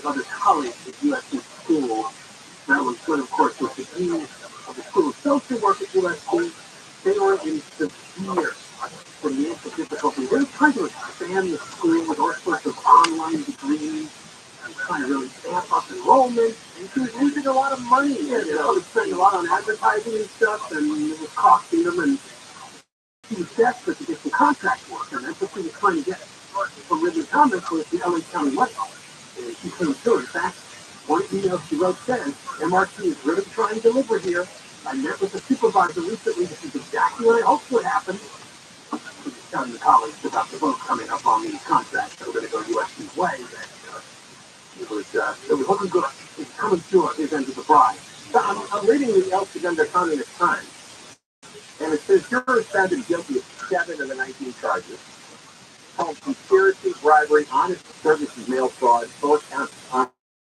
other colleagues at USC school. That was good, of course, with the dean of the School of Social Work at USC. They were in severe financial difficulty. They were trying to expand the school with all sorts of online degrees and trying to really amp up enrollment. And she was losing a lot of money. And, they were spending a lot on advertising and stuff, and it was costing them. And she was desperate to get some contract work, and that's what she was trying to get from Ridley Thomas was the LA County website. And she came through. In fact, one email she wrote says, MRT is really trying to deliver here. I met with the supervisor recently. This is exactly what I hoped would happen. She was telling the colleagues about the vote coming up on these contracts that were going to go USC's way. It was looking good. It's coming through on his end of the bride. So I'm reading the El Segundo Communist Times, and it says jurors found him guilty of 7 of the 19 charges. Called conspiracy, bribery, honest services mail fraud, both counts of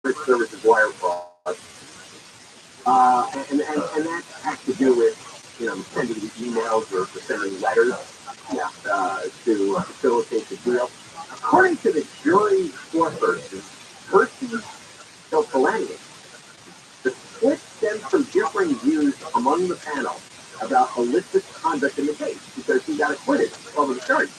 honest services wire fraud. And that has to do with, sending emails or sending letters to facilitate the deal. According to the jury foreperson, Percy Kilfillaney, the split stems from differing views among the panel about illicit conduct in the case because he got acquitted over the charges.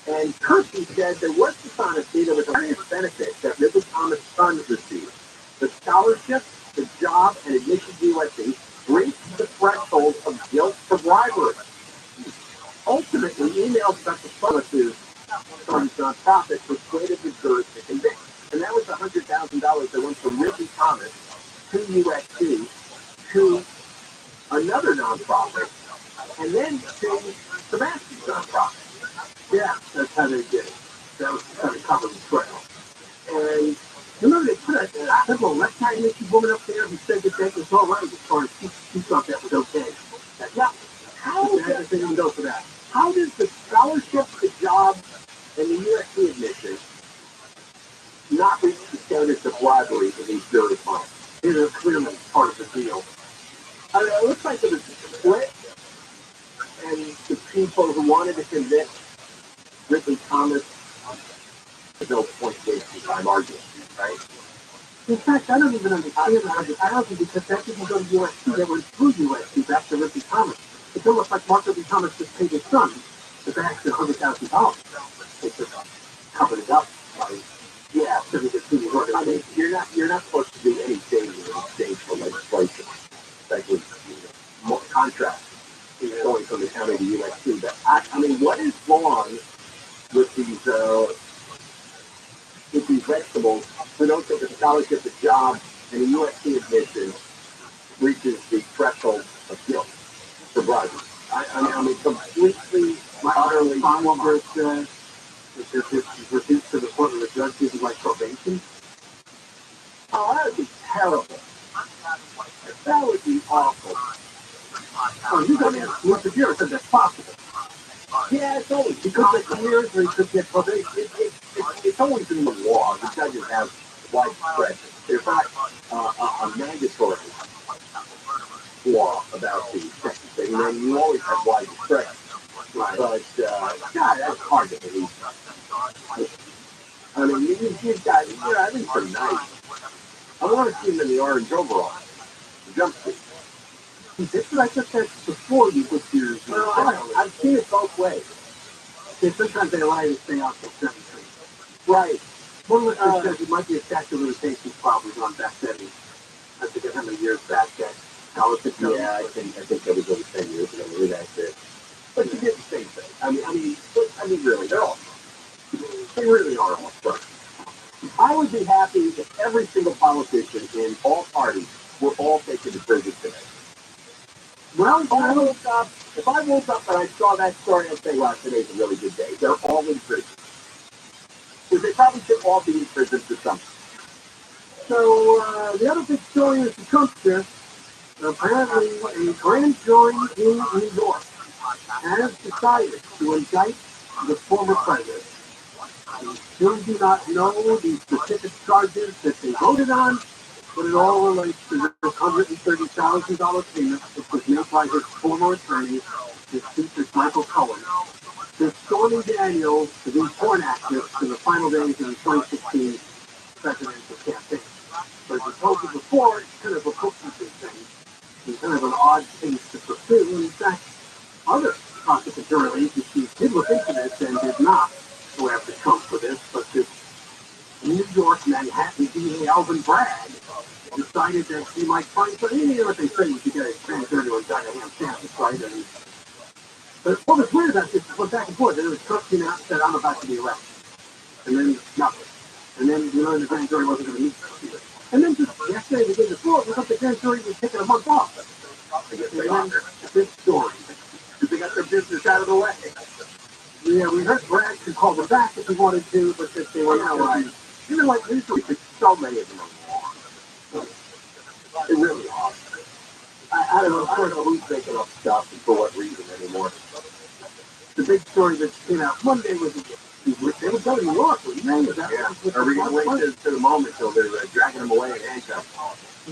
And Percy said there was dishonesty, there was various benefits that Ridley Thomas' sons received. The scholarship, the job, and admission to USC reached the threshold of guilt for bribery. Ultimately, emails about the Thomas' sons' nonprofit persuaded the jurors to convict. And that was $100,000 that went from Ridley Thomas to USC to another nonprofit, and then to Sebastian's nonprofit. Yeah, that's how they did it. That was kind of cover the trail. And remember, they put a little left-hand woman up there who said that that was all right as far as she thought that was okay. Now, how does it even go for that? How does the scholarship, the job, and the USC admission not reach the standards of bribery in these jury funds? It is clearly part of the deal. I mean, it looks like there was a split, and the people who wanted to convict Ridley Thomas, there's no point wasting time arguing, right? In fact, I don't even understand the $100,000 because that didn't go to USC. That went through USC back to Ridley Thomas. It's almost like Mark Ridley Thomas just paid his son the back to $100,000. They just covered it up. Yeah, so I mean, you're not supposed to do anything in exchange for legislation, especially more contracts going from the county to USC. But I mean, what is wrong with these vegetables who don't take a scholarship, a job, and a USC admission reaches the threshold of guilt for bribery? I mean, completely, utterly bonkers. It's reduced to the point where the judge gives you like probation. Oh, that would be terrible. That would be awful. Oh, you don't have to look at yours if that's possible. Yeah, it's always because the years where you could get probation. It's always in the law. The judges have wide discretion. There's not a mandatory law about the sentencing, and you always have wide discretion. But God, that's hard to believe. I mean, you've got, at least for night. I want to see him in the orange overall, the jumpsuit. That's what I took that before you put your. Well, I've seen it both ways. Okay, sometimes they allow you to stay out till 17. Right. One listener says it might be a statute of limitations probably on back then. I forget how many years back that scholarship. Yeah, I think that was over 10 years ago. Maybe that's it. But you get the same thing. I mean, really, they really are all first. I would be happy if every single politician in all parties were all taken to prison today. Well, if I woke up and I saw that story, I'd say, wow, today's a really good day. They're all in prison. Because they probably should all be in prison for something. So, the other big story is the Trumpster. Apparently, a grand jury in New York has decided to indict the former president. We still do not know the specific charges that they voted on, but it all relates to this $130,000 payment, which was made by his former attorney, his teacher, Michael Cohen, to Stormy Daniels, the porn actress, in the final days of the 2016 presidential campaign. But as I told you before, it's kind of a bookkeeping thing. It's kind of an odd thing to pursue. And in fact, other prosecutorial agencies did look into this and did not go after Trump for this, but this New York Manhattan DA Alvin Bragg decided that he might find, but you know what they say, you should get a grand jury or die a ham sandwich, right? And, but what was weird about this went back and forth. And it was Trump came out and said, I'm about to be elected. And then nothing. And then, you know, the grand jury wasn't going to meet either. And then just yesterday they gave the floor, it was like the grand jury was taking a month off. I guess they are. Big story. They got their business out of the way. Yeah, we heard Bragg could call them back if he wanted to, but that they were not. You know, like usually, so many of them are wrong. They really are. I don't know. I don't know who's making up stuff and for what reason anymore. The big story that came out Monday was they would go to New York, wouldn't they? Yeah. Are we going to wait to the moment till they're dragging him away in handcuffs?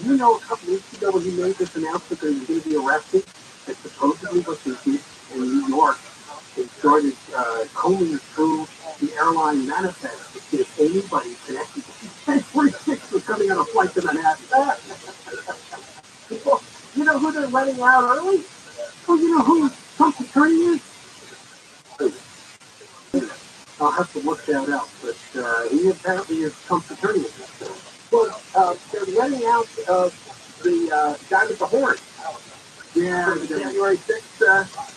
You know, a couple weeks ago when he made this announcement that he was going to be arrested, that supposedly was in New York, they started combing through the airline manifest to see if anybody connected. And 46 was coming on a flight to Manhattan. You know who they're letting out early? Well, you know who Trump's attorney is? I'll have to look that up, but he apparently is Trump's attorney. Well, they're letting out the guy with the horn. Yeah, the January 6th,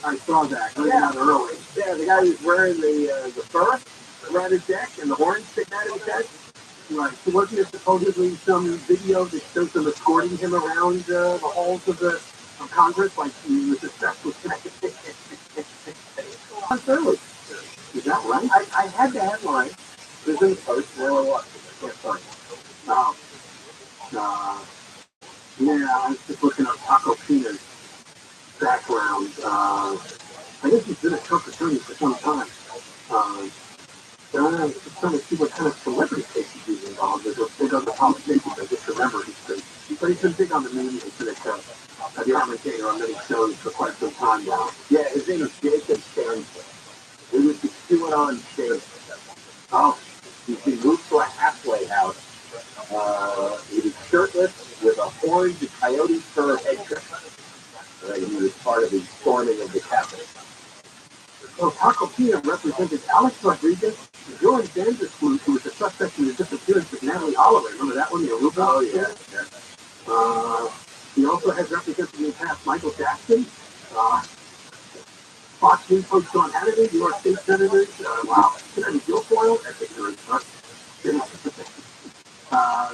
I saw that. Out early. Yeah, the guy who's wearing the fur around his neck and the horn sticking out of his head. Right. So wasn't there supposedly some video that shows them escorting him around the halls of Congress, like he was obsessed with connected? Early. Is that right? I had the headline. It was in the Post. Where was it? I can't find it. Yeah, I was just looking up Taco Pina's background. I guess he's been a Trump attorney for some time. I'm just trying to see what kind of celebrity cases he's involved with. Big on the politicians, I just remember he's been big on the media. He's been a commentator on many shows for quite some time now. Yeah, his name is Jacob Stanfield. He was the steward on stage. Oh, he's been moved to a halfway house. He was shirtless with a horned coyote fur headset. He was part of the storming of the Capitol. So Taco Pina represented Alex Rodriguez, George Vandersloot, who was the suspect in the disappearance of Natalie Oliver. Remember that one, the Aruba? Oh, yeah. He also has represented in the past Michael Jackson, Fox News host Sean Hannity, New York State Senators. Wow. Senator Guilfoyle. That's ignorant, huh?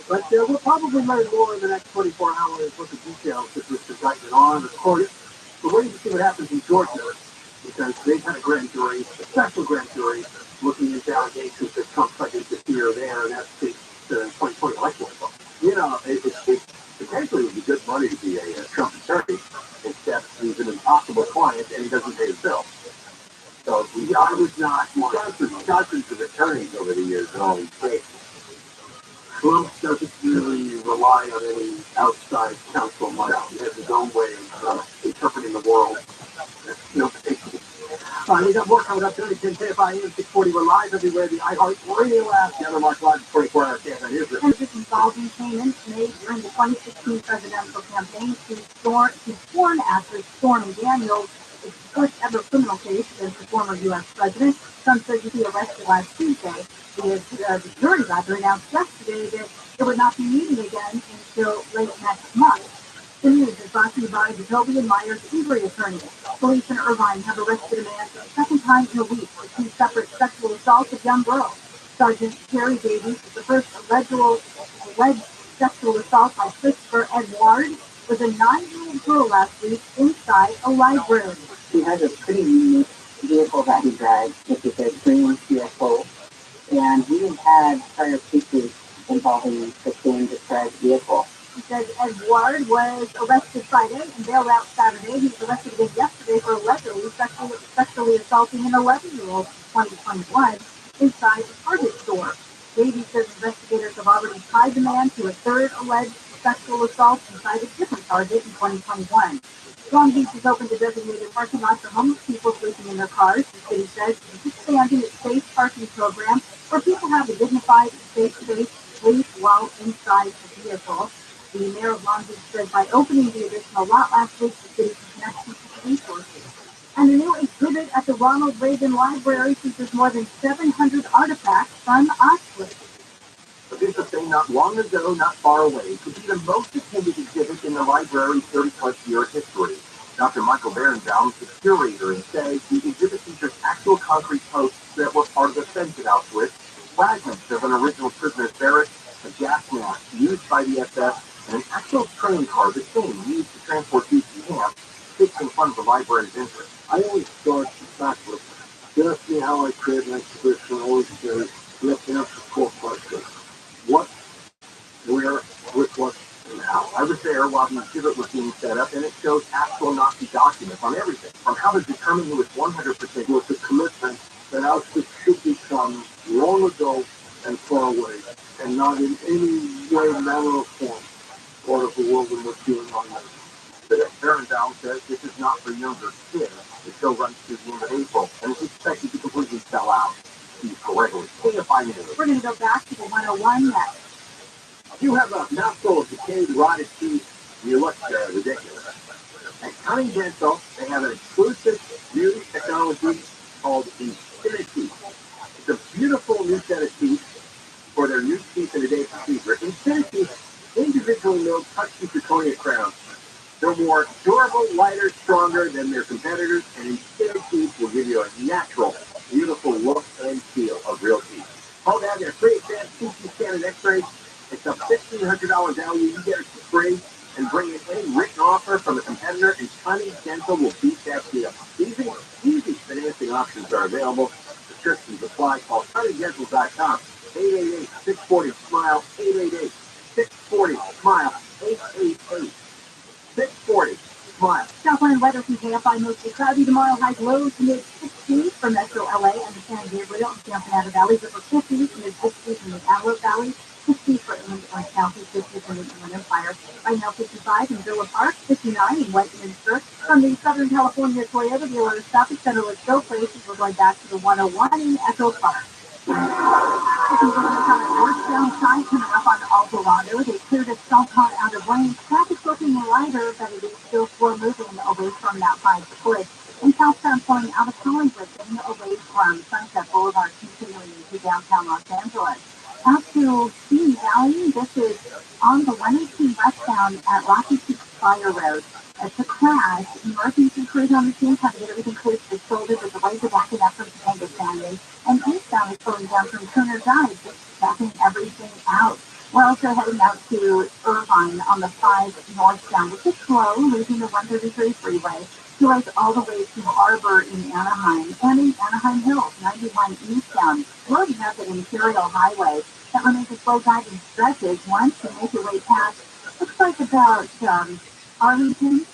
But we'll probably learn more in the next 24 hours what the details of this indictment are. Of course, we're waiting to see what happens in Georgia, because they've had a grand jury, a special grand jury, looking into allegations that Trump tried to interfere there, and that's the 2020 election result. You know, it potentially would be good money to be a Trump attorney, except he's an impossible client and he doesn't pay his bills. So I was not dozens of attorneys over the years in all these cases. Trump doesn't really rely on any outside counsel much. He has his own way of interpreting the world. No particular. We got more coming up today. 10 KFI AM 640. We're live everywhere. The iHeart Radio app. The other Mark Live 24-hour campaign. Here's the involving payments made during the 2016 presidential campaign to sworn actors Stormy Daniels. It's the first ever criminal case against the former U.S. president. Trump said he'd be arrested last Tuesday. The jury rather announced yesterday that it would not be meeting again until late next month. The news is brought to you by Jacoby and Myers Injury Attorney. Police in Irvine have arrested a man for the second time in a week for 2 separate sexual assaults of young girls. Sergeant Terry Davies is the first alleged sexual assault by Christopher Edward with a 9-year-old girl last week inside a library. He has a pretty unique vehicle that he drives, which is a green vehicle, and he had prior cases involving the same described vehicle. He says Edward was arrested Friday and bailed out Saturday. He was arrested again yesterday for allegedly sexually assaulting an 11-year-old in 2021 inside a Target store. Davies says investigators have already tied the man to a third alleged sexual assault inside a different Target in 2021. Long Beach has opened a designated parking lot for homeless people sleeping in their cars. The city says it's expanding its safe parking program where people have a dignified and safe space sleep while inside the vehicle. The mayor of Long Beach said by opening the additional lot last week, the city can connect people to resources. And a new exhibit at the Ronald Reagan Library features more than 700 artifacts from Auschwitz. Officials say not long ago, not far away, could be the most attended exhibit in the library's 30-plus year history. Dr. Michael Berenbaum is the curator and says the exhibit features actual concrete posts that were part of the fence at Auschwitz, fragments of an original prisoner's barrack, a gas mask used by the SS, and an actual train car, the same used to transport youth to camp, sits in front of the library's entrance. I always start backwards. Just see how I create an exhibition. Always say, let's answer 4 questions. What, where, with what, and how. I was there while the exhibit was being set up, and it shows actual Nazi documents on everything, from how to determine who was 100% was the commitment that Auschwitz should become long ago and far away, and not in any way, manner, or form part of the world in which you and I live. But Berenbaum says this is not for younger kids. The show runs through the end of April, and is expected to completely sell out. Steve Corregoli, KFI News. We're going to go back to the 101 next. If you have a mouthful of decayed, rotted teeth, you look ridiculous. At Cunning Dental, they have an exclusive beauty technology called Infinity. It's a beautiful new set of teeth for their new teeth in a day procedure. Infinity individually milled touch-y zirconia crowns. They're more durable, lighter, stronger than their competitors, and Infinity will give you a natural, beautiful look and feel of real teeth. Call down their free advanced CT scan and x-rays. It's a $1,500 value. You get it for free and bring in any written offer from a competitor, and Cunning Dental will beat that deal. Easy financing options are available. Restrictions apply. Call CunningDental.com. 888-640-SMILE. 888-640-SMILE. 888 640-SMILE. Southland weather from KFI, mostly cloudy tomorrow. Highs low to mid 60s for Metro LA and the San Gabriel and San Fernando Valleys. Upper 50s to mid 60s in the Antelope Valley. 50 for Inland and County, 50 for the Inland Empire. Right now 55 in Villa Park, 59 in Westminster. From the Southern California Toyota dealer stop at Centerless Go Places, we're going back to the 101 in Echo Park. This is going to come at northbound side coming up on Alvarado. They cleared a cell car out of lane. Traffic looking lighter, but it is still slow moving away from that 5 split. And southbound pulling out of Hollywood, getting away from Sunset Boulevard, continuing into downtown Los Angeles. Out to Sea Valley, this is on the 118 westbound at Rocky Peak Fire Road. It's a crash. Emergency crews on the scene trying to get everything clear to the shoulder, but the ways are backing up from Topanga Canyon. And eastbound is pulling down from Turner Drive, just backing everything out. We're also heading out to Irvine on the 5 northbound, which is slow, losing the 133 freeway. Goes all the way to Harbor in Anaheim, and in Anaheim Hills, 91 eastbound. Loading up at Imperial Highway. That remains a slow driving stretches. Once you make your way past, looks like about Arlington,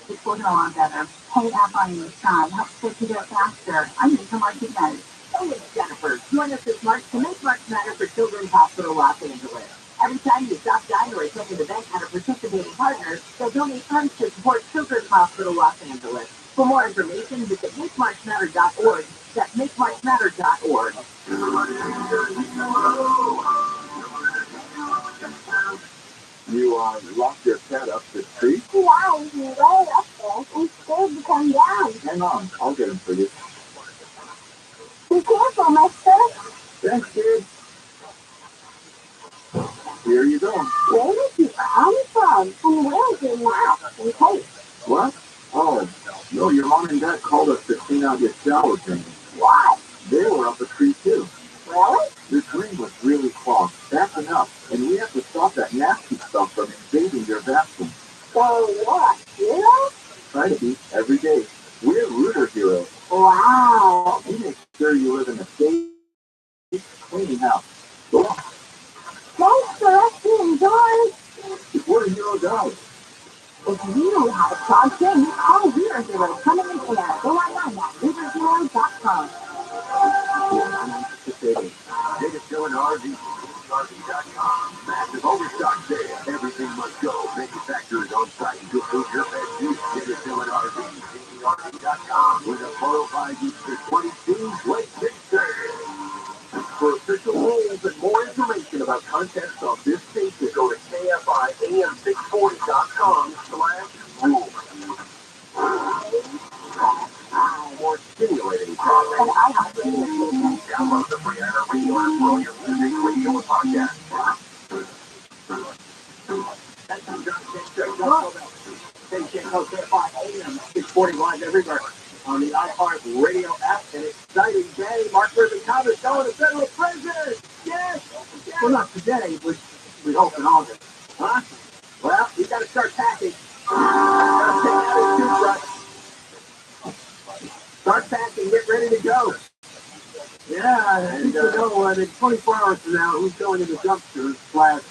it's going along better. Hey, up on your side, helps get you there faster. I'm Lisa Martinez. Hey, it's Jennifer. Join us this March to make March Matter for Children's Hospital Los Angeles. Every time you stop, dine, or attend an event at a participating partner, they'll donate funds to support Children's Hospital Los Angeles. For more information, visit MakeMarchMatter.org. That's MakeMarchMatter.org. You locked your cat up the tree? Yeah, he's way up there. He's scared to come down. Hang on, I'll get him for you. Be careful, mister. Thanks, kid. Here you go. Where did you come from? And where is your mouth and face? What? Oh, no, your mom and dad called us to clean out your shower drain. What? They were up a tree, too. Really? The drain was really clogged, backing up, and we have to stop that nasty stuff from invading your bathroom. So what? Heroes? Try to be every day. We're Rooter Heroes. Wow. We make sure you live in a safe, clean house. Go on. Thanks for us being doors. We're Hero Dogs. If you know how to charge in, call Rooter Heroes coming in air. Go online at RooterHeroes.com. I'm anticipating. Biggest show in RV. RV.com. Massive overstock sale. Everything must go. Manufacturers on site. You'll prove your best use. Biggest show in RV. RV.com. With a 405 Easter 22 late big sale. For official rules and more information about contests KFI AM 640 live everywhere on the iHeart Radio app. An exciting day. Mark Rubin Thomas going to federal prison. Yes. Well, not today, but we hope in August. Huh? Well, you got to start packing. Got to take out his toothbrush. Start packing. Get ready to go. Yeah, and you know, in 24 hours from now, who's going in the dumpster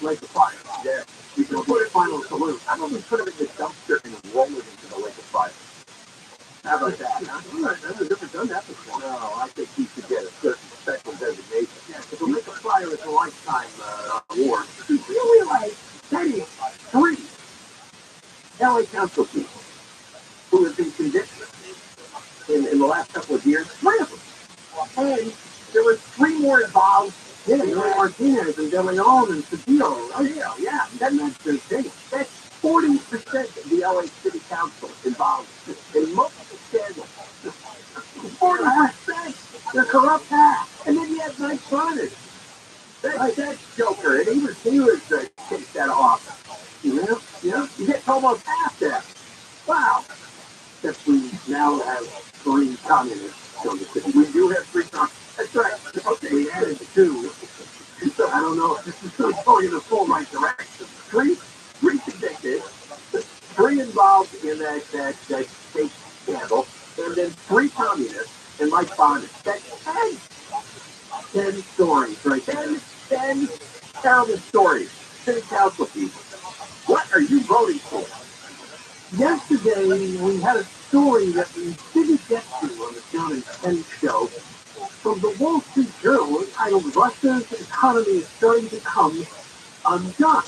/ Lake of Fire? Yeah. We can put it final salute. How about we put him in the dumpster and roll it into the Lake of Fire? How about that? I've never done that before. No, I think he should get a certain special designation. Yeah, because the Lake of Fire is a lifetime award. Do you realize that is 3 LA council people who have been convicted in the last couple of years? 3 of them. And there were 3 more involved. Yeah, Martinez and De Leon and Cedillo. Oh, yeah. That's the thing. That's 40% of the LA City Council involved in multiple scandals. 40%! They're corrupt half. And then you have Mike Connors. That Joker. And he was kicked that off. You know? You get almost half that. Wow. Except we now have 3 communists. We do have 3 communists. That's right. Okay, we added 2. So I don't know if this is going in the full right direction. 3 convicted, 3 involved in that state scandal, and then 3 communists and Mike Bonnett. That's 10 stories, right? 10 terrible stories. City council people. What are you voting for? Yesterday, we had a story that we didn't get to on the John and Ken show from the Wall Street Journal entitled Russia's Economy is Starting to Come Undone.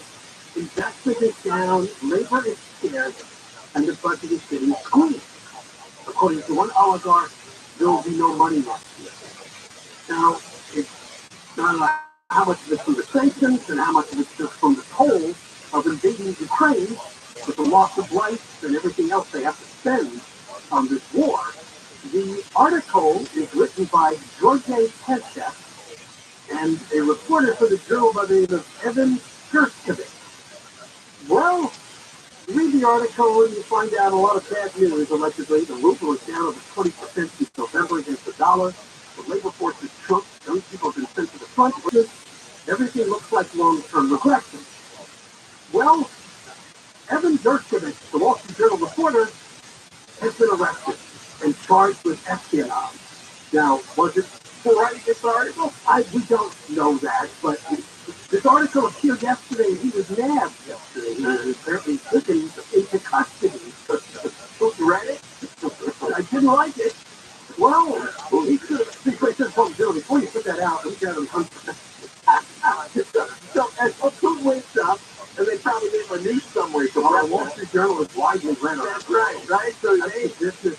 Investment is down, labor is scarce, and the budget is getting squeezed. According to one oligarch, there will be no money next year. Now, it's not how much of it's from the sanctions and how much of it's just from the toll of invading Ukraine with the loss of life and everything else they have to spend on this war. The article is written by George Pesach and a reporter for the Journal by the name of Evan Gershkovich. Well, read the article and you find out a lot of bad news. Allegedly, the ruble is down over 20% since November against the dollar. The labor force is shrunk. Young people have been sent to the front. Everything looks like long-term regression. Well, Evan Gershkovich, the Wall Street Journal reporter, has been arrested and charged with espionage. Now, was it to write this article? We don't know that, but this article appeared yesterday, and he was nabbed yesterday. He was apparently taken into custody. You read it? I didn't like it. Well, he should have, before you put that out, we got him. So, as Putin wakes up, and they probably gave a news summary, so the Wall Street Journal is widely read. That's right. So they said, Mr.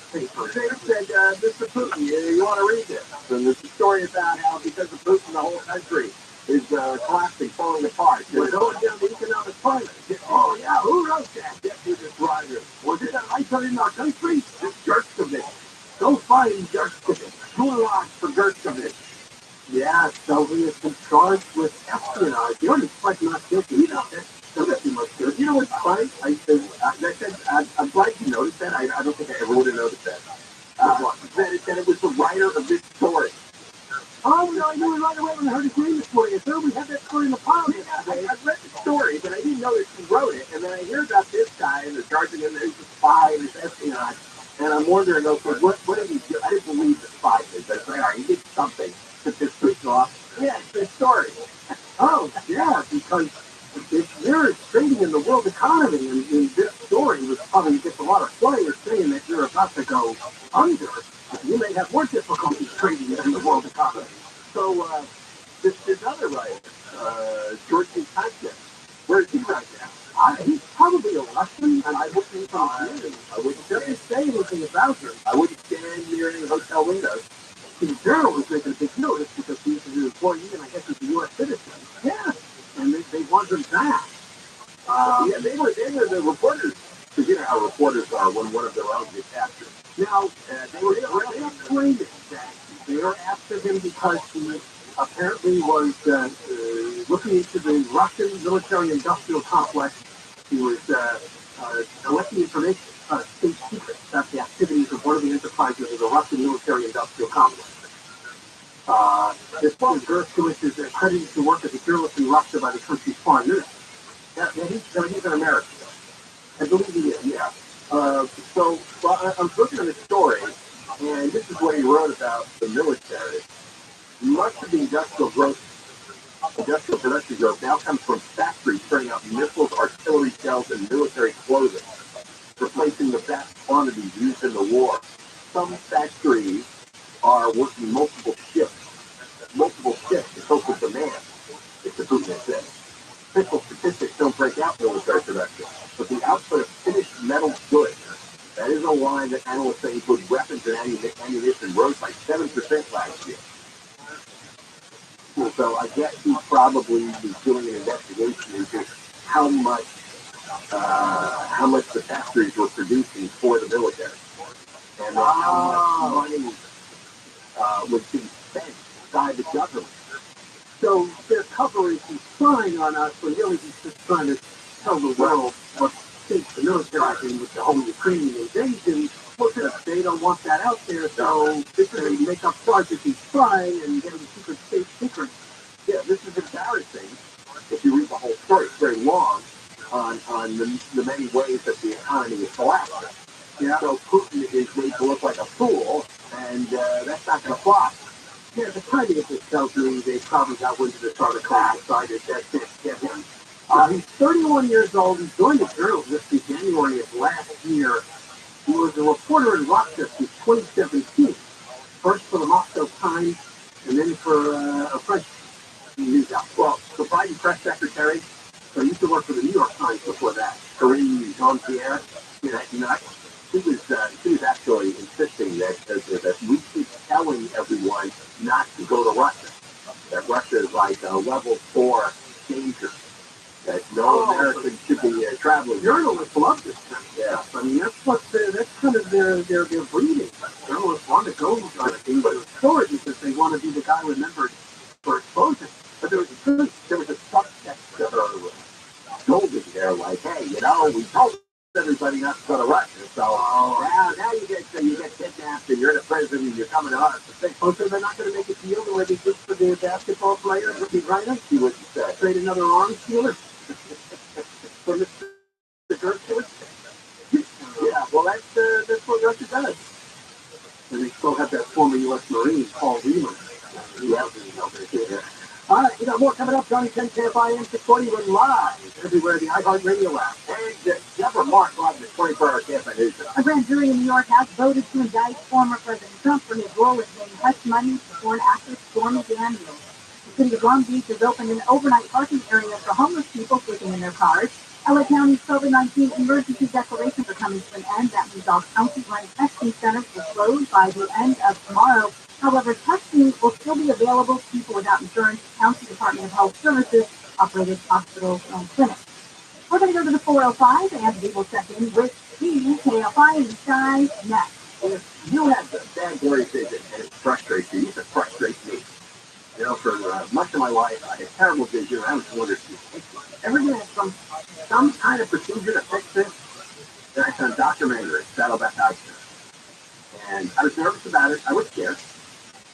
Putin, you want to read this? And there's a story about how because of Putin, the whole country is collapsing, falling apart. We're going down the economic climate. Oh, yeah, who wrote that? This writer. Was it that light in our country? It's Gershkovich. Go find Gershkovich. Kulak for Gershkovich. Yeah, so he has been charged with espionage. The only like not guilty. You know, that's too much good. You know what's funny? I'm glad you noticed that. I don't think I ever would have noticed that. That it was the writer of this story. Oh, no, I knew it right away when I heard his name this morning. I thought we had that story in the pile. Yeah, I read the story, but I didn't know that he wrote it. And then I hear about this guy, and they're charging him that he's a spy and his espionage. And I'm wondering, okay, what did he do? I didn't believe the spy did. But all right, he did something to piss Putin off. Yeah, it's the story. Oh, yeah, because if you're trading in the world economy, and this story was probably gets a lot of players saying that you're about to go under, you may have more difficulty trading in the world economy. So, this other writer, George Pesach, where is he right now? He's probably a Russian, and I wouldn't say anything about him. I wouldn't stand near any hotel windows. The Journal was making a big deal of this because he's an employee, and I guess he's a U.S. citizen. Yeah, and they want him back. Yeah, they were the reporters. Because you know how reporters are when one of their own gets captured. Now, they were claiming that they were after him because he apparently was looking into the Russian military-industrial complex. He was collecting information state secret about the activities of one of the enterprises of the Russian military-industrial complex. This one Gershowitz is accredited to work as a journalist in Russia by the country's foreign ministry. He's an American. I believe he is, yeah. I'm looking at this story, and this is what he wrote about the military. Much of the industrial production growth now comes from factories turning out missiles, artillery shells, and military clothing, replacing the vast quantities used in the war. Some factories are working multiple shifts to cope with demand, if the Putin said. Official statistics don't break out military production, but the output of finished metal goods, that is a line that analysts say include weapons and ammunition, rose by 7% last year. So I guess he probably was doing an investigation into how much the factories were producing for the military, and how much money was being spent by the government. So their coverage is spying on us, but really he's just trying to tell the world what thinks the military thing with the whole Ukrainian invasion. Look, they don't want that out there, so they make up charges he's spying and getting secret state secrets. Yeah, this is embarrassing. If you read the whole story, it's very long on the many ways that the economy is collapsing. Yeah. So Putin is made to look like a fool, and that's not going to fly. Yeah, the timing of this tells me they probably got wind of this article and decided that's it, get him. He's 31 years old. He joined the Journal just in January of last year. He was a reporter in Russia since 2017, first for the Moscow Times and then for a French news outlet. Well, the Biden press secretary, so he used to work for the New York Times before that. Corinne Jean-Pierre, she was actually insisting that we keep telling everyone not to go to Russia. That Russia is like a level 4 danger. That no American should be traveling. Journalists love this kind of stuff. I mean, that's kind of their breeding. Journalists want to go on a thing, but it's story because they want to be the guy remembered for exposure. But there was a subtext to her scolding there, like, hey, we told everybody not to go to Russia. So now you get kidnapped and you're in a prison and you're coming to us. So they're not going to make a deal the way they did for the basketball players. Right? See what you said. Trade another arms dealer. For Mr. Gershowitz? Yeah, well, that's what Russia does. And they still have that former U.S. Marine, Paul Riemann. He hasn't over here. All right, more coming up. Johnny 10 KFI 640. We're live everywhere, the iHeartRadio app. And Deborah Mark live in the 24-hour KFI News. A grand jury in New York has voted to indict former President Trump for his role in paying hush money to foreign actress Stormy Daniels. The city of Long Beach has opened an overnight parking area for homeless people sleeping in their cars. LA County's COVID-19 emergency declarations are coming to an end. That means all county-run testing centers will close by the end of tomorrow. However, testing will still be available to people without insurance. County Department of Health Services operated hospitals and clinics. We're going to go to the 405 and we will check in with the KFI in the sky next. If you have the bad blurry vision and it frustrates you, it frustrates me. For much of my life, I had terrible vision. I was wondering if everything had some kind of procedure to fix this. Then I found Dr. Manger at Saddleback Eye Center. And I was nervous about it. I was scared.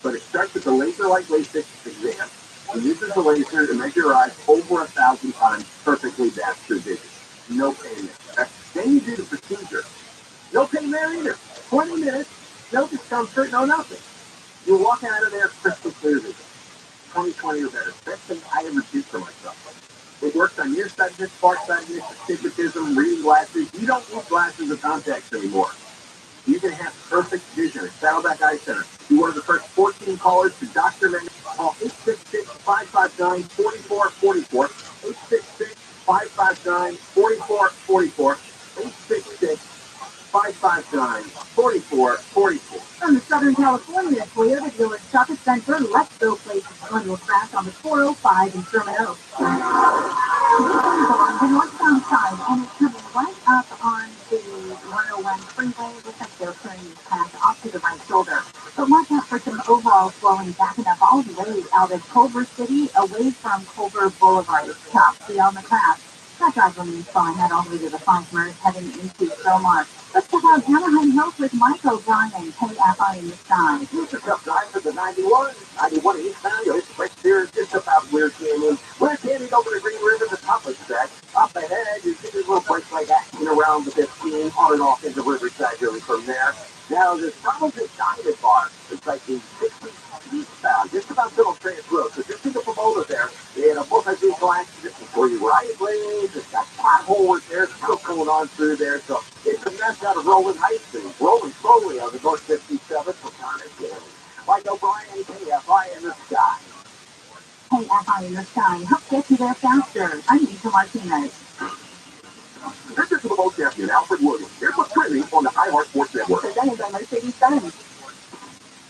But it starts with the laser light LASIK exam. He uses the laser to measure your eyes over 1,000 times perfectly back through vision. No pain there. Then you do the procedure. No pain there either. 20 minutes, no discomfort, no nothing. You walk out of there crystal clear vision. 2020 or better. Best thing I ever did for myself. It works on nearsightedness, farsightedness, astigmatism, reading glasses. You don't need glasses or contacts anymore. You can have perfect vision at Saddleback Eye Center. Be one of the first 14 callers to Dr. Manger. Call 866-559-4444. 866-559-4444. 866-559-4444. From the Southern California Toyota Village Shopping Center, Let's Go Places going to crash on the 405 in Sherman Oaks. The northbound side, and it's coming right up on the 101 freeway. Looks like they're turning this path off to the right shoulder. But watch out for some overall slowing, backing up all the way out of Culver City, away from Culver Boulevard. It's tough. See on the path. That driver means fun, head all the way to the Farmers heading into Philmar. Let's check out Anaheim Hills with Michael driving KFI in the sky. Here's a tough drive for the 91. 91 eastbound, it's right there just about Weir Canyon. Weir Canyon over the Green River, the top of the track. Up ahead, you see this little break like that, and around the 15, on and off into Riverside, really from there. Now, there's probably a diamond bar. It's like the 60 eastbound, just about Phillips Trace Road. So just in the Pomona there, they had a multi-vehicle accident before you right lanes. It's got potholes there, still going on through there. So it's a mess out of Rolling Heights and rolling slowly on the North 57 from Connor County. Mike O'Brien, KFI in the sky. KFI in the sky. Help get you there faster. I'm Lisa Martinez. This is the boat champion, Alfred Williams. Here's what's trending on the iHeart Sports Network. Presented by Mercedes-Benz.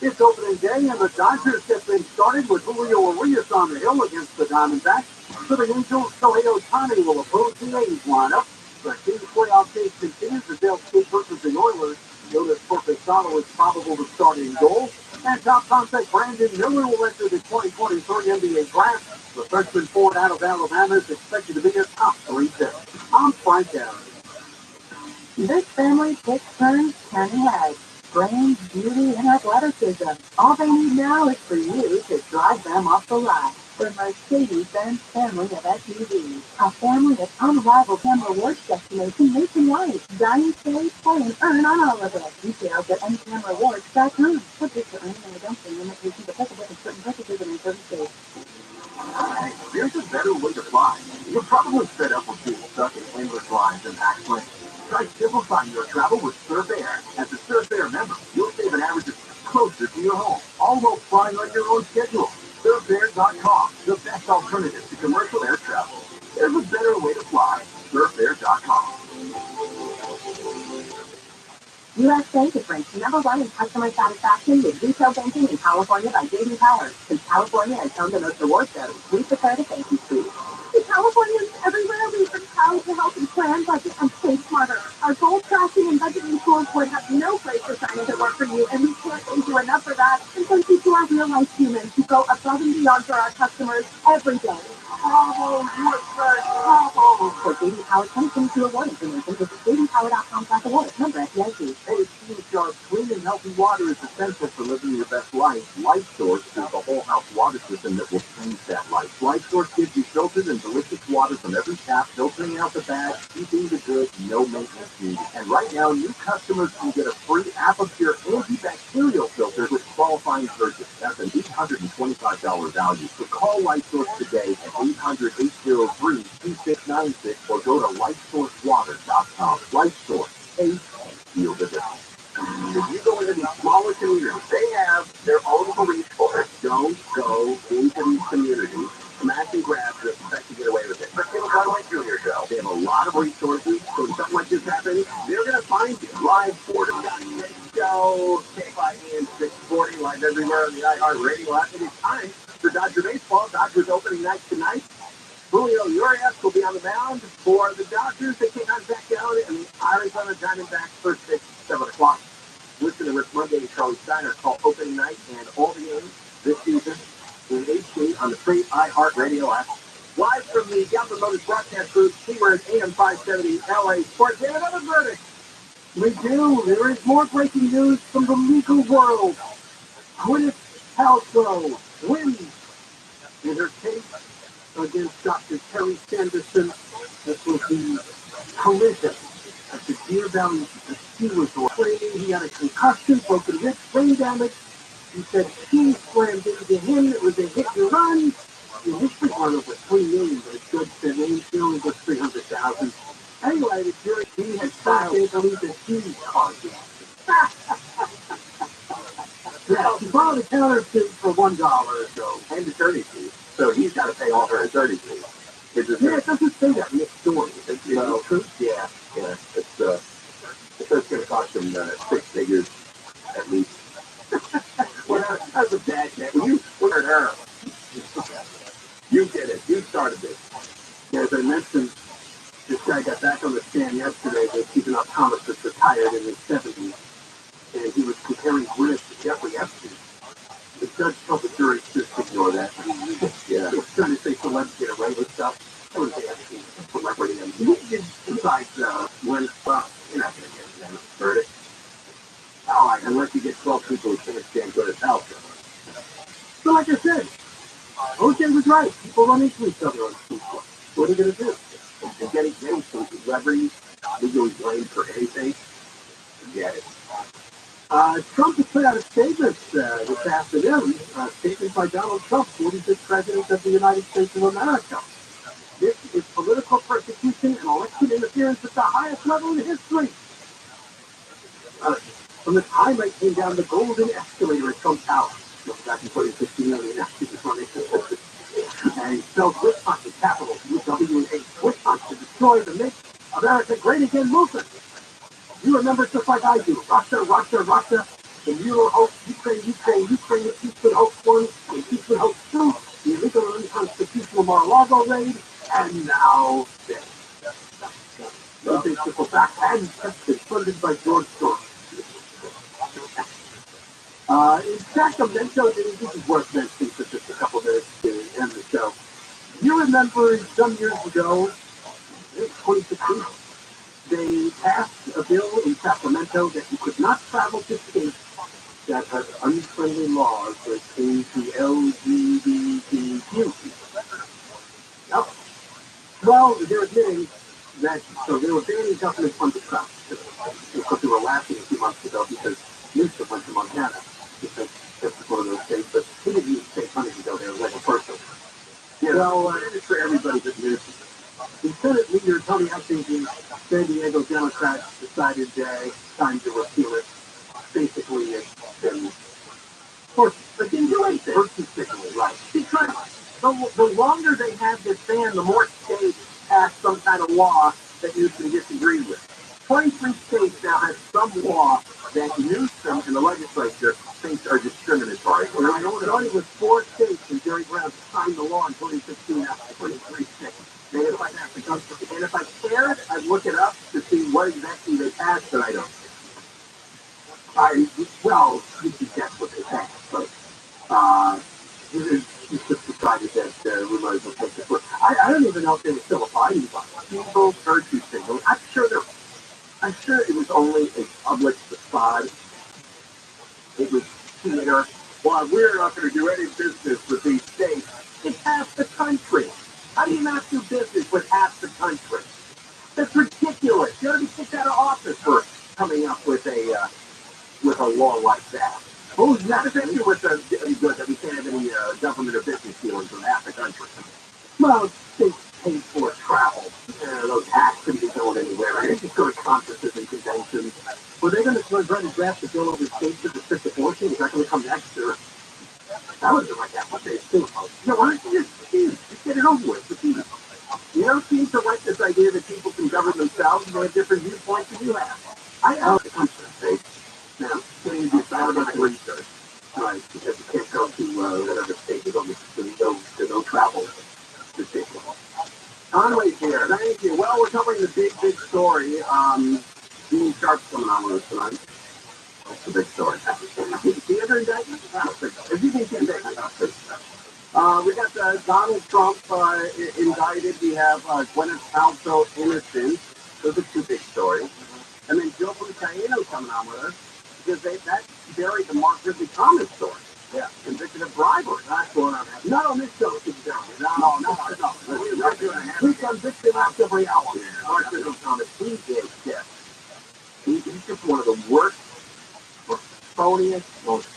It's opening day, and the Dodgers have been started with Julio Urias on the hill against the Diamondbacks. So the Angels, Shohei Ohtani will oppose the A's lineup. The Kings playoff chase continues as they'll skate versus the Oilers. Jonas Cortesano is probable to start in goal. And top prospect Brandon Miller will enter the 2023 NBA draft. The freshman forward out of Alabama is expected to be a top 3 pick. I'm Frank Allen. This family takes turns turning heads. Brains, beauty, and athleticism. All they need now is for you to drive them off the lot. The Mercedes-Benz family of SUVs. A family of unrivaled family rewards destination nationwide. Dine, save, play, and earn on all of it. Details at ncamrewards.com. Subject to earning and redemption limitations applicable to certain purchases and in certain states. There's a better way to fly. You're probably fed up with being stuck in endless lines and packed planes. Try simplifying your travel with Surf Air. As a Surf Air member, you'll save an average of closer to your home, all while flying on your own schedule. SurfAir.com, the best alternative to commercial air travel. There's a better way to fly. SurfAir.com. USA difference #1 in customer satisfaction with retail banking in California by J.D. Power. Since California has home the most awards shows, we prepare to thank you, Steve. In Californians everywhere, we've been proud to help you plan, budget, and save smarter. Our goal tracking and budgeting tools would have no place to sign if it weren't for you, and we can't thank you enough for that. And thank you to our real-life humans who go above and beyond for our customers every day. Bravo, USA, bravo! For J.D. Power 2022 award information, visit jdpower.com/awards. Number FDIC. Hey, Team Sharp, clean and healthy water is essential for living your best life. Life Source is a whole house water system that will change that life. Life Source gives you filtered and delicious water from every tap, filtering out the bad, keeping the good, no maintenance needed. And right now, new customers can get a free ApiPure antibacterial filter with qualifying purchase. That's an $825 value. So call Life Source today at 800-803-2696 or go to lifesourcewater.com. Life Source, taste, feel the difference. If you go into these smaller communities, they have their own police force. Don't go into these communities, smash and grab, and expect to get away with it. But they don't want to do your show. They have a lot of resources, so if something like this happens, they're going to find you. Live Show, KFI 640, live everywhere on the iHeart Radio app. It is time for Dodger Baseball. Dodgers opening night tonight. Julio Urias will be on the mound for the Dodgers. They take on Zach Gallen and the Arizona Diamondbacks first pitch, 7 o'clock. Listen to Rick Monday and Charlie Steiner call opening night and all the games this season in HD on the free iHeart Radio app. Live from the Galvin Motors broadcast booth, Keyword AM 570 LA Sports. We have another verdict. We do. There is more breaking news from the legal world. Gwyneth Paltrow wins in her case against Dr. Terry Sanderson. This was the collision at the Deer Valley Ski Resort. He had a concussion, broken ribs, brain damage. He said she slammed into him. It was a hit and run. The history won over $3 million, but it's good that he only got $300,000. Anyway, the jury, he had filed, they believe that she caused it. Yeah, she filed a countersuit for $1 or so, and attorney fees. So he's got to pay all her attorney fees. It doesn't say that in the story. It's true? Yeah. It's going to cost him 6 figures at least. Well, that's a bad net. You squared her. You did it. You started this. As I mentioned, this guy got back on the stand yesterday. They're keeping up Thomas that's retired in his 70s. And he was comparing Gwyneth to Jeffrey Epstein. The judge told the jury just ignore that. Yeah. He was trying to say celebs get away with stuff. That was Epstein, celebrity and Besides, when, well, you're not going to get them verdict. Oh, unless you get 12 people who can't stand good as hell. So like I said, OJ was right. People run into each other on the street. What are they going to do? They're getting some celebrities legally blamed for anything. Forget it. Trump has put out a statement this afternoon, statement by Donald Trump, 45th President of the United States of America. This is political persecution and election interference at the highest level in history. From the time I came down the golden escalator at Trump's house, back in 2015, and he spelled witch hunt with capitals, UWH, witch hunt to destroy the Make America Great Again movement. You remember just like I do, Russia, Russia, Russia, the Euro hoax, Ukraine, Ukraine, Ukraine, impeachment hoax 1, impeachment hoax 2, the illegal and unconstitutional Mar-a-Lago raid, and now this. They trickle back and tested, funded by George Soros. In Sacramento, this is worth mentioning for just a couple minutes to end the show. You remember some years ago, 2016, they passed a bill in Sacramento that you could not travel to states that had unfriendly laws that came to LGBTQ people. Yep. Well, they're admitting that, so they were banning government-funded travel. Because they were laughing a few months ago because Newsom went to Montana. Because that's one of those states, but he didn't use state money to go there like a person. You know, it's for everybody but Newsom. The Senate leader, Tony Hutchinson, San Diego Democrats decided time to repeal it. Basically, it's been, of course, they didn't do anything. Right. Because the longer they have this ban, the more states pass some kind of law that Newsom disagrees with. 23 states now have some law that Newsom and the legislature thinks are discriminatory. And I know it only was 4 states and Jerry Brown signed the law in 2016 after 23 states. And if I cared, I'd look it up to see what exactly they passed, but I don't. Well, you can guess what they passed, but he just decided that we might as well take this one. I don't even know if they were still abiding by it. People virtue signal. I'm sure it was only a public facade. It was theater. Well, we're not going to do any business with these states. It's half the country. How do you not do business with half the country? That's ridiculous. You ought to be kicked out of office for coming up with a law like that. Oh, not especially with any good that we can't have any government or business dealings with half the country. Well, states pay for travel. Those hacks couldn't be going anywhere. They just go to conferences and conventions. Were they going to try to draft the bill over states to restrict abortion? Is that going to come next? Or that would be like that one day too. No, why don't you just get it over with? You don't seem to like this idea that people can govern themselves and they have different viewpoints than you have. I know it comes to the states. Now, you decide about the research. Right, because you can't go to whatever state you go to go travel. Ridiculous. Conway's here. Thank you. Well, we're covering the big story. Dean Sharp's coming on with us tonight. That's the big story. The other indictment? If you think the indictment, we got Donald Trump indicted. We have Gwyneth Paltrow innocent. Those are 2 big stories. And then Joe Buttaino coming on with us because that buried the Mark Ridley Thomas story. Yeah, convicted of bribery. That's going on. Not on this show, No. We convict him after every hour. Mark Ridley Thomas, he is dead. He's just one of the worst, phoniest, most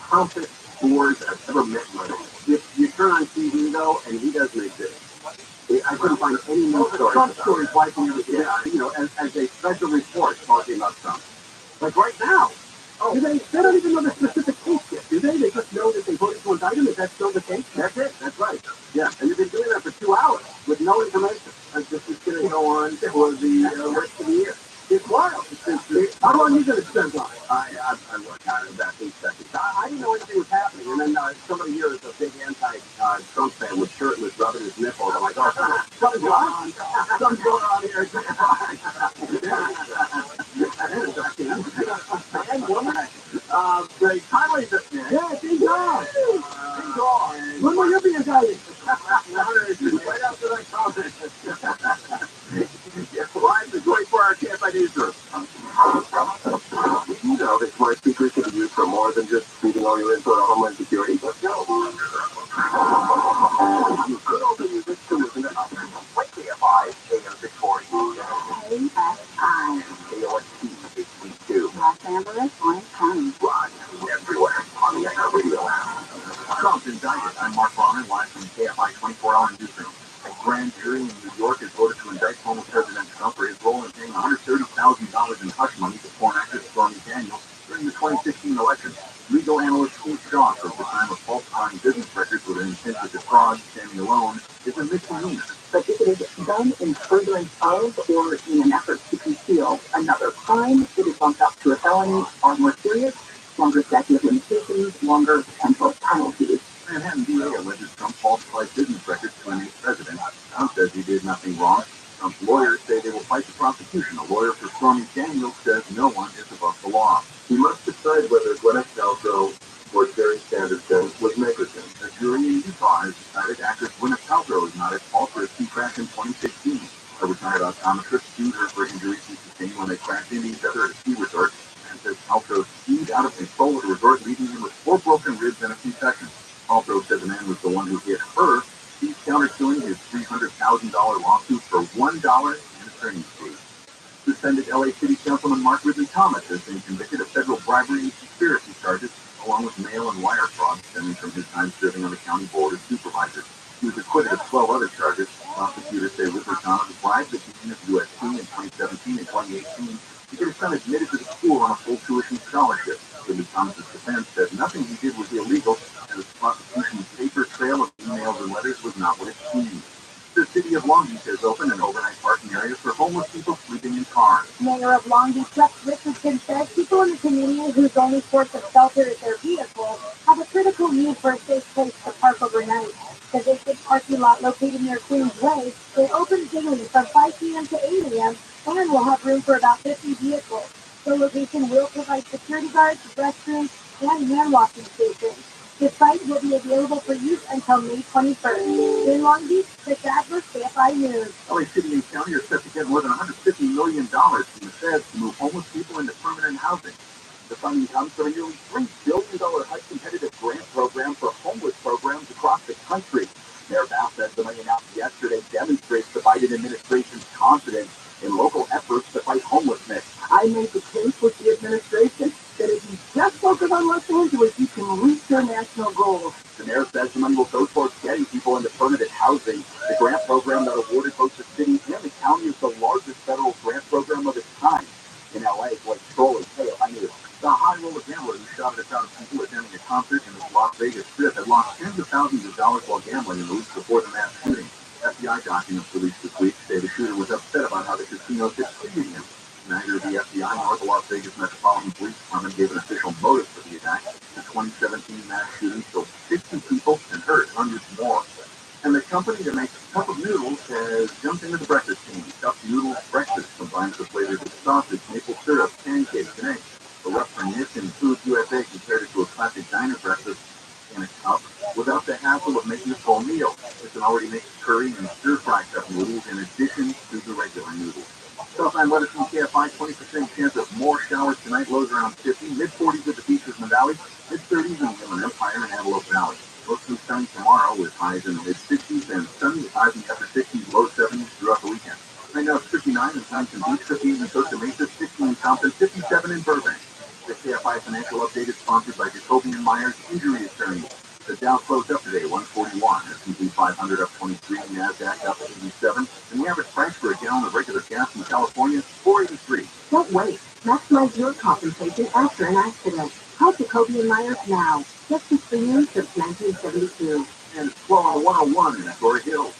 pompous boors I've ever met in my life. You turn on TV, though, and he doesn't exist. I couldn't find any news stories. Trump stories wiping everything out, as a special report talking about Trump. Like right now. Oh, they don't even know the specific case yet, do they? They just know that they voted to indict him. Is that still the case? That's it. That's right. Yeah, and they've been doing that for 2 hours with no information. This is going to go on for the rest of the year. It's wild. How long are you going to spend on it? I worked on it about 8 seconds. I didn't know anything was happening. And then somebody here is a big anti-Trump fan with shirtless, rubbing his nipples. I'm like, oh, something's going on. Something's going on here. And woman, Greg Conway's up there. Yeah, he's on. He's on. When will you be indicted? Right after that comment. Why is it newsroom. Did you know that smart speakers can be used for more than just feeding all your info to Homeland Security? Let's go. You could also use it to listen to us. Like KFI, AM 640, KFI, KOST 832. Los Angeles, Orange County. Live everywhere on the Radio app. Trump's indicted. I'm Mark Bonner, live from KFI 24-hour newsroom. A grand jury in New York has voted to indict former President Trump for his role in paying $130,000 in hush money to porn actress Stormy Daniels during the 2016 election. Legal analyst Steve Shaw says the crime of falsifying business records with an intent to defraud, standing alone, is a misdemeanor. But if it is done in furtherance of or in an effort to conceal another crime, it is bumped up to a felony or more serious, longer statute of limitations, longer potential penalties. Manhattan DA alleges Trump falsified business records to an ex-president. Trump says he did nothing wrong. Trump's lawyers say they will fight the prosecution. A lawyer for Stormy Daniels says no one is above the law. He must decide whether Gwyneth Paltrow or Jerry Sanderson was negligent. A jury in Utah has decided actress Gwyneth Paltrow is not at fault for a ski crash in 2016. A retired optometrist sued her for injuries she sustained when they crashed into each other at a ski resort, and says Paltrow skied out of control at a resort, leaving him with 4 broken ribs and a C-section. Paltrow said the man was the one who hit her. He's countersuing his $300,000 lawsuit for $1 in attorney's fees. Suspended LA City Councilman Mark Thomas has been convicted of federal bribery and conspiracy charges, along with mail and wire fraud stemming from his time serving on the county board of supervisors. He was acquitted of 12 other charges. Prosecutors say Thomas bribed the dean of USC in 2017 and 2018 to get his son admitted to the school on a full tuition scholarship. Thomas's defense said nothing he did was illegal, and the prosecution's paper trail of emails and letters was not what it seemed. The city of Long Beach has opened an overnight parking area for homeless people sleeping in cars. Mayor of Long Beach, Jeff Richardson, says people in the community whose only source of shelter is their vehicle have a critical need for a safe place to park overnight. The vacant parking lot located near Queens Way will open daily from 5 p.m. to 8 a.m. and will have room for about 50 vehicles. The location will provide security guards, restrooms, and hand-washing stations. The site will be available for use until May 21st. In Long Beach, Chris Adler, KFI News. LA City and County are set to get more than $150 million from the feds to move homeless people into permanent housing. The funding comes from a nearly $3 billion HUD-competitive grant program for homeless programs across the country. Mayor Val says the money announced yesterday demonstrates the Biden administration's confidence in local efforts to fight homelessness. I made the case with the administration that if you just focus on Los Angeles, you can reach your national goals. The mayor says the money will go towards getting people into permanent housing. The grant program that awarded both the city and the county is the largest federal grant program of its kind. In LA, Blake Stroll is I knew the high-roller gambler who shot at a crowd of people attending a concert in the Las Vegas Strip had lost tens of thousands of dollars while gambling in the week before the mass shooting. FBI documents released this week say the shooter was upset about how the casino had treated him. Neither the FBI nor the Las Vegas Metropolitan Police Department gave an official motive for the attack. The 2017 mass shooting killed 60 people and hurt hundreds more. And the company that makes Cup of Noodles has jumped into the breakfast scene. Cup Noodles Breakfast combines the flavors of sausage, maple syrup, pancakes, and eggs. The restaurant in Food USA compared it to a classic diner breakfast in a cup without the hassle of making a full meal. It can already make curry and stir-fry cup noodles in addition to the regular noodles. Southline weather from KFI, 20% chance of more showers tonight, lows around 50, mid-40s at the beaches in the valley, mid-30s in the Inland Empire and Antelope Valley. Mostly sunny tomorrow with highs in the mid-60s and sunny with highs in the upper 60s, low 70s throughout the weekend. Right now it's 59 in Huntington Beach, 58 in Costa Mesa, 60 in Compton, 57 in Burbank. The KFI Financial Update is sponsored by Jacoby & Myers Injury Attorneys. The Dow closed up today, 141. S&P 500 up 23, NASDAQ up 87, and the average price for a gallon of regular gas in California, $4.83. Don't wait. Maximize your compensation after an accident. Call Jacoby & Myers now. Justice for you since 1972. And it's 12 on 101 in Astoria Hills.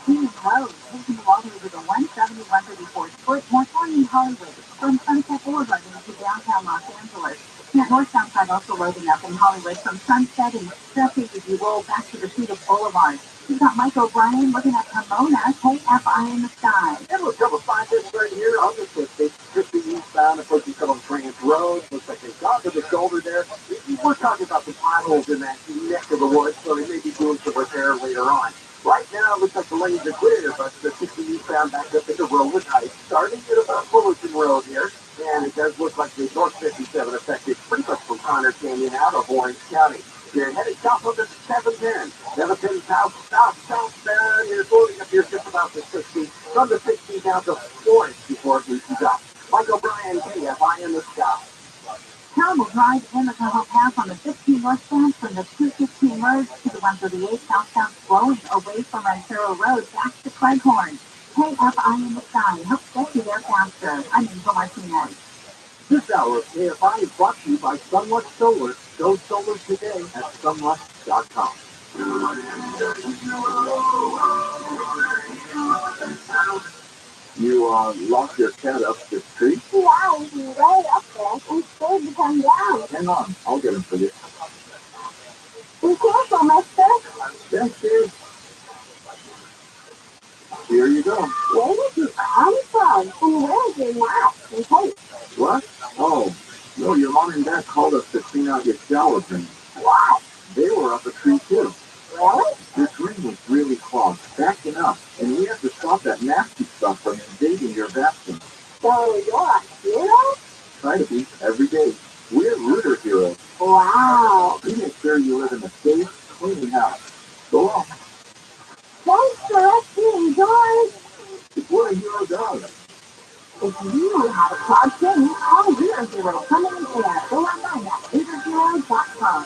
Taking the water over the 170, 134 foot Morton Hollywood from Sunset Boulevard into downtown Los Angeles. That north-south side also loading up in Hollywood from Sunset and traffic as you roll back to the Cedar Boulevard. We've got Mike O'Brien looking at Pomona, KFI in the sky. And a couple of scientists right here on the 50 eastbound approaching some of Trans Road. Looks like they've got to the shoulder there. We're talking about some potholes in that neck of the woods, so they may be doing some repair later on. Right now, looks like the lanes are clear, but the 60 eastbound back up into Roland Heights, starting at about Fullerton Road here. And it does look like the North 57 affected pretty much from Connor Canyon out of Orange County. You're headed south of the 710. Then south, you're floating up here just about the 60. From the 60 down to Florence before it reaches up. Michael Bryan, KFI in the sky. Terrible drive in the Tahoe Pass on the 15 northbound from the 215 merge to the 138 southbound, flowing away from Ranchero Road back to Cleghorn. KFI in the sky. Help get you there faster. I'm Angel Martinez. This hour of KFI is brought to you by Sunluck Solar. Go solar today at sunluck.com. You locked your cat up the tree? Yeah, he's right up there and scared to come down. Hang on, I'll get him for you. Be careful, mister. Yes, dude. Here you go. Where did you come from? And where is your mask and tape? What? Oh, no, your mom and dad called us to clean out your shower drain. What? They were up a tree, too. Really? Your drain was really clogged, backing up, and we have to stop that nasty stuff from invading your bathroom. So you're a hero? Try to be every day. We're rooter heroes. Wow. We make sure you live in a safe, clean house. Go on. Thanks for rescuing George. It's what a hero does. If you know how to plug things, call Reader Hero coming in there. Go online at ReaderHero.com.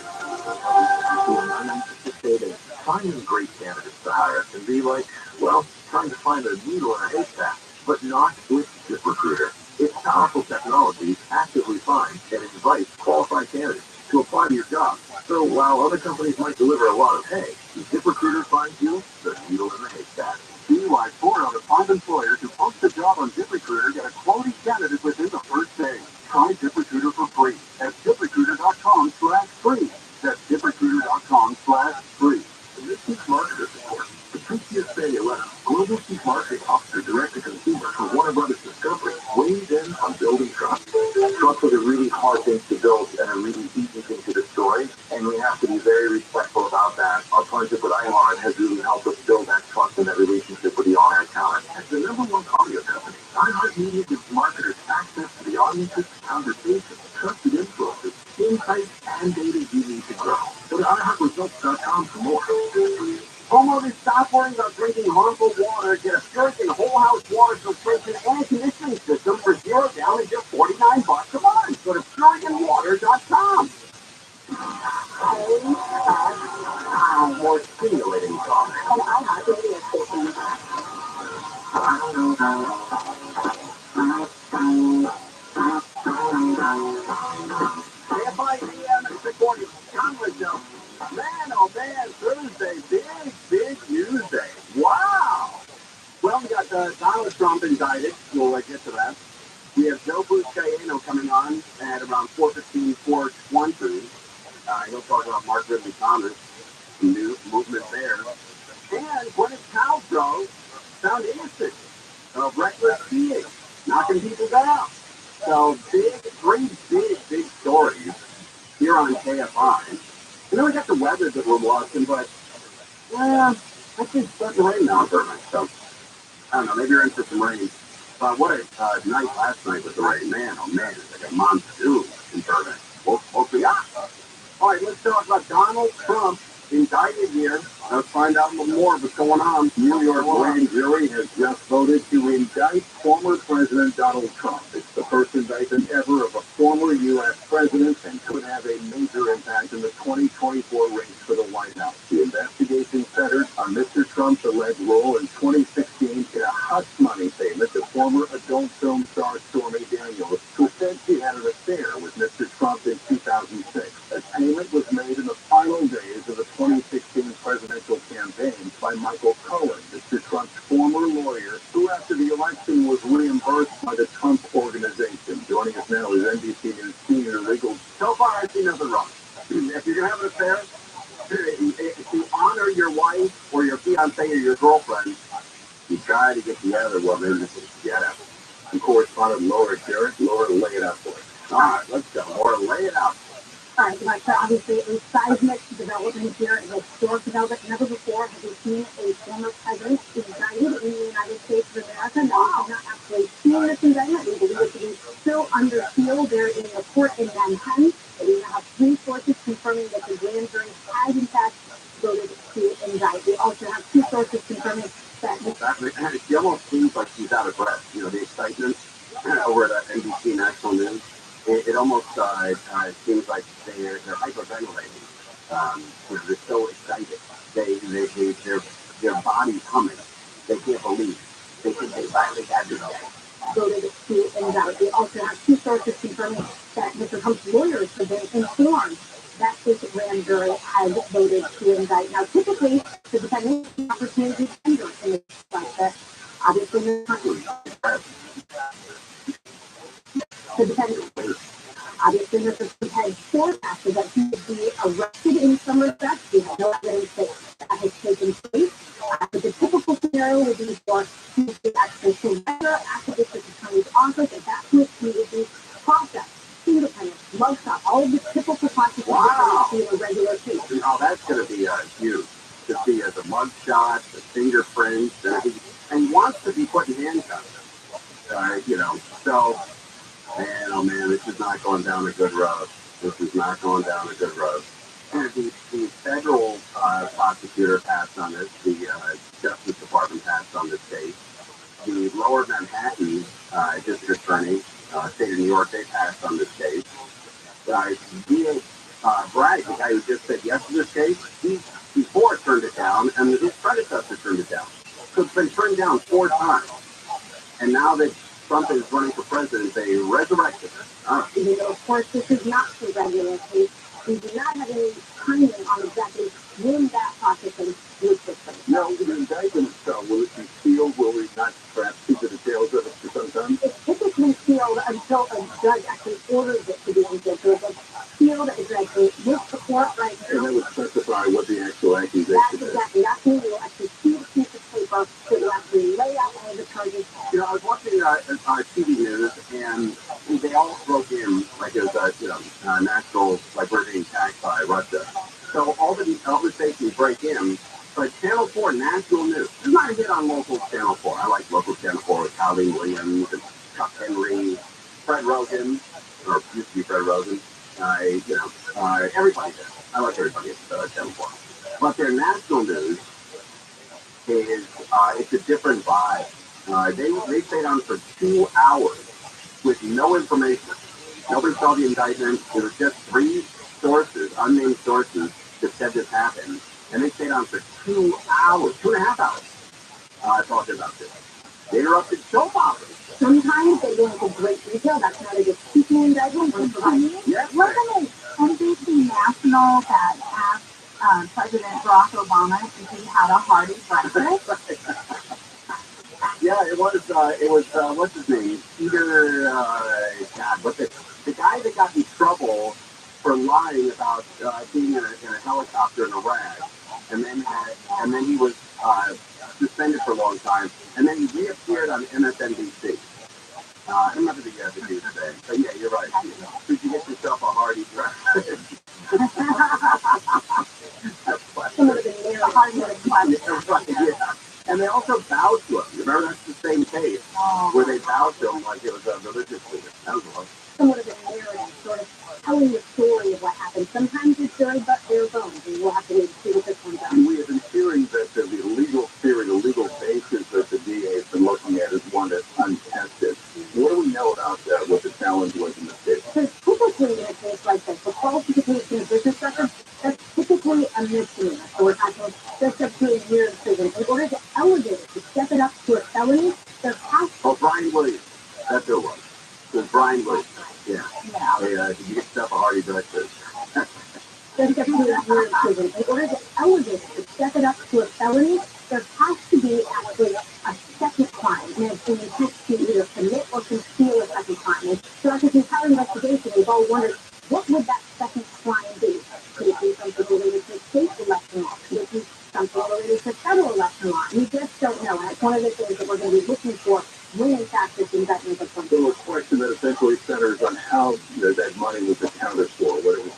Finding great candidates to hire can be like, well, trying to find a needle in a haystack, but not with ZipRecruiter. Its powerful technology actively finds and invites qualified candidates to apply to your job. So while other companies might deliver a lot of hay, ZipRecruiter finds you the needle in the haystack. See why 4 out of 5 employers who post a job on ZipRecruiter get a quality candidate within the first day. Try ZipRecruiter for free at ZipRecruiter.com/free. That's ZipRecruiter.com/free. This week's marketer support. Patricia Sayaletta, Global Chief Marketing Officer, Direct to Consumer for Warner Brothers Discovery, weighs in on building trust. Trust is a really hard thing to build and a really easy thing to destroy, and we have to be very respectful about that. Our partnership with IMR has really helped us build that trust and that relationship with the on-air talent. As the #1 audio company, iHeartMedia gives marketers access to the audiences, conversations, trusted influences, insights, and data you need to grow. Go to iHeartResults.com for more. Homeowners, stop worrying about drinking harmful water. Get a Puritan whole house water filtration and conditioning system for $0 down and just $49 a month. Go to PuritanWater.com. More stimulating talk. And iHeart Radio Station. KFI PM at 640. John Rizzo. Man, oh man, Thursday, big news day. Wow. Well, we got Donald Trump indicted. We'll get to that. We have Joe Buscaino coming on at around 4:15, 4:20. He'll talk about Mark Ridley Thomas, the new movement there. And Gwyneth Paltrow found innocent of reckless skiing, knocking people down. So big stories here on KFI. And then we got the weather that we're watching, but I think it's starting to rain now, Berman. So I don't know, maybe you're in for some rain. But what a night last night with the rain. Man, oh man, it's like a monsoon in Berman. Hopefully, All right, let's talk about Donald Trump indicted here. Let's find out a little more of what's going on. New York grand jury has just voted to indict former President Donald Trump. It's the first indictment ever of a former U.S. president and could have a major impact in the 2024 race for the White House. The investigation centered on Mr. Trump's alleged role in 2016 in a hush money payment to former adult film star Stormy Daniels, who said she had an affair with Mr. Trump in 2006. A payment was made in the final days of the 2016 presidential campaign by Michael Cohen, Mr. Trump's former lawyer, who after the election was reimbursed by the Trump Organization. Joining us now is NBC News senior legal. So far, I've seen nothing wrong. If you're going to have an affair, to honor your wife or your fiancé or your girlfriend, you try to get the other woman to get out. And correspondent Laura Jarrett. Laura, lay it out for us. All right, let's go. Laura, lay it out. All right, but obviously a seismic development here, a historic development. Never before have we seen a former president indicted in the United States of America. No, we have not actually seen this indictment. We believe it to be still under seal there in the court in Manhattan. We now have three sources confirming that the grand jury has in fact voted to indict. We also have two sources confirming that She almost seems like she's out of breath. You know, the excitement over at NBC National News. It almost seems like they're hyperventilating. You know, they're so excited. Their body's humming. They can't believe. They think they finally got it all. Voted to indict. We also have two sources confirming that Mr. Trump's lawyers have been informed that this grand jury has voted to indict. Now, typically, the defendant has the opportunity to tender in the process. Obviously, the defendant. Obviously, Mr. Trump had forecasted that he would be arrested in some respects. We have no evidence that has taken place. But the typical scenario would be for him to actually surrender after the district attorney's office. At that point, he would be processed, fingerprints, mugshot, all of the typical processes that you see in a regular case. Oh, that's going to be huge to see as a mugshot, the fingerprints, and he wants to be put in handcuffs. You know, so. Man, oh man, this is not going down a good road. This is not going down a good road. And the federal prosecutor passed on this. The Justice Department passed on this case. The Lower Manhattan District Attorney, state of New York, they passed on this case. DA Bragg, the guy who just said yes to this case, he before turned it down, and his predecessor turned it down. So it's been turned down 4 times. And now that Trump is running for president, they resurrected it. Even though, of course, this is not the regular case, we do not have any timing on exactly when that processing would take place. No, the indictment itself, will it be sealed? Will we not perhaps keep the details of it for some time? It's typically sealed until a judge actually orders it to be unsealed. So it's sealed exactly with the court right now. And that would specify what the actual accusation is. That's exactly. That's when you'll actually see the piece of paper that will actually lay out all the charges. You know, I was watching TV news, and they all broke in like it was national, like we're being attacked by Russia. So all the stations break in, but Channel 4 national news. It's not a hit on local Channel 4. I like local Channel 4 with Colleen Williams and Chuck Henry, Fred Rosen, or used to be Fred Rosen. Everybody does. I like everybody at Channel 4. But their national news is it's a different vibe. They stayed on for 2 hours with no information. Nobody saw the indictment. There were just 3 sources, unnamed sources, that said this happened. And they stayed on for 2 hours, 2.5 hours, talking about this. They interrupted soap operas. Sometimes they go into great detail. That's how they just keep the indictment. Yes. Wasn't it NBC National that asked President Barack Obama if he had a hearty breakfast? Yeah, it was what's his name? Peter, but the guy that got in trouble for lying about being in a helicopter in Iraq, and then he was suspended for a long time, and then he reappeared on MSNBC. I don't remember the dude's name, but yeah, you're right. Did you get yourself a hearty breakfast? That's funny. Yeah. And they also bowed to him. You remember, that's the same case where they bowed to him like it was a religious leader. That was one. Somewhat of a narrative, sort of telling the story of what happened. Sometimes it's very bare bones, and we'll have to wait and see what this one's on. We have been hearing that the legal theory, the legal basis that the DA has been looking at is one that's untested. What do we know about what the challenge was in this case? Because typically in a case like this, the falsification of business records, that's typically a misdemeanor. So we're talking just up to a year in prison. In order to elevate it, to step it up to a felony, there has to... Oh, Brian Williams. That's who it was. It was Brian Williams. Yeah. Hey, did you get yourself a hearty breakfast? Just up to a year in prison. In order to elevate it, to step it up to a felony, there has to be actually a second crime. And it's an intent to either commit or conceal a second crime. And throughout this entire investigation, we've all wondered, what would that second crime be? Could it be something related to state election law? Could it be something related to federal election law? We just don't know. And it's one of the things that we're going to be looking for when, in fact, this indictment is something. So a question that essentially centers on how that money was accounted for, what it was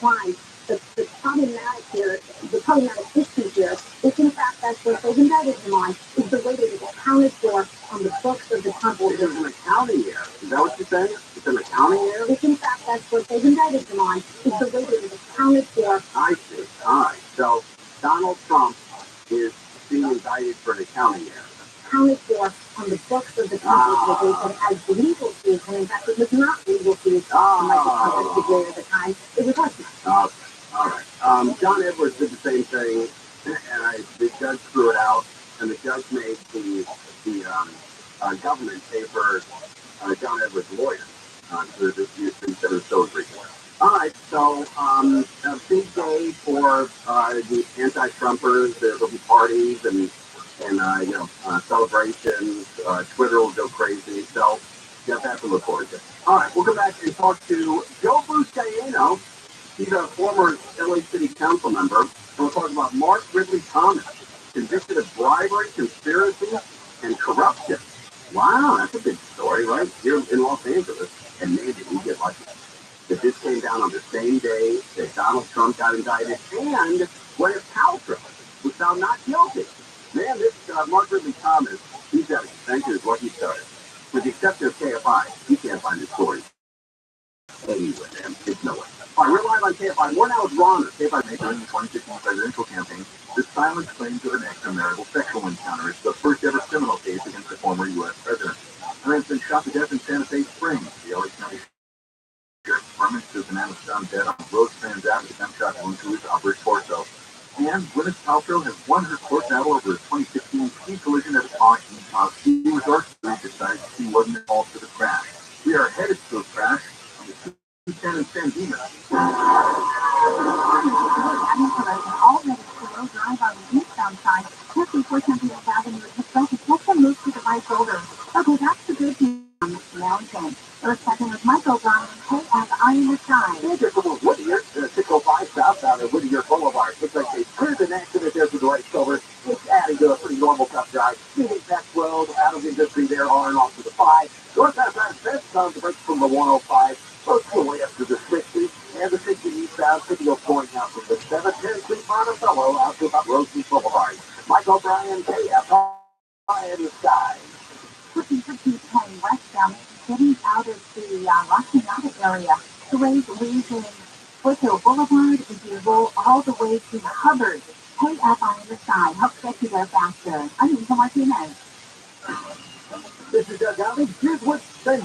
decline. The problematic here, the problematic issue here, if in fact that's what they've indicted him on, is the way that it's accounted for on the books of the temple. It's an accounting error. Is that what you're saying? It's an accounting error? If in fact that's what they've indicted him on, is the way that it's accounted for. I see. All right. So Donald Trump is being indicted for an accounting error. Accounted for on the books of the temple organization as legal fees, and in fact it was not legal fees like the Trump did at the time. It was not. All right. John Edwards did the same thing, and the judge threw it out, and the judge made the government pay for John Edwards' lawyer instead of so agreeable. All right, so a big day for the anti-Trumpers. There'll be parties and celebrations. Twitter will go crazy. So you got that to look forward to. All right, we'll come back and talk to Joe Buscaino. He's a former LA City Council member. And we'll talk about Mark Ridley Thomas, convicted of bribery, conspiracy, and corruption. Wow, that's a big story, right? Here in Los Angeles. And man, did he get lucky. That this came down on the same day that Donald Trump got indicted, and Gwyneth Paltrow was found not guilty. Man, this Mark Ridley Thomas, he's got extension is what he started. With the exception of KFI, he can't find his story anywhere, man. It's nowhere. All right, we're live on KFI. More now with Ron. KFI made during the 2016 presidential campaign. The silent claims of an extramarital sexual encounter is the first ever criminal case against the former U.S. president. The man's been shot to death in Santa Fe Springs. The LA County Sheriff's Department says the man was found dead on Rose Trans Avenue with a gunshot wound to his upper torso. And Gwyneth Paltrow has won her court battle over a 2016 ski collision at a ski resort. She decided she wasn't involved for the crash. We are headed to a crash on the 210 in San Dimas. Already slow drive on the eastbound side, just before Central Avenue, the traffic just a move to the right shoulder. Okay, that's the good news on this mountain. First second with Mike O'Brien, KFI in the sky. Major from Whittier, 605 southbound at Whittier Boulevard. Looks like they cleared an accident there to the right shoulder. It's adding to a pretty normal tough drive. Leaving that 12 out of industry there on and off to the 5. North outside Fence comes to break from the 105. Both the way up to the 60. And the 60 eastbound, signal going out from the 710 Street Monticello out to about Rosemead Boulevard. Mike O'Brien, KFI in the sky. 1510 westbound, getting out of the Rocky Mountain area. The ways leaving Foothill Boulevard as you roll all the way to Hubbard. KFI in the sky. Help get you there faster. I'm Lisa Martinez. This is Doug Alley. Here's what's been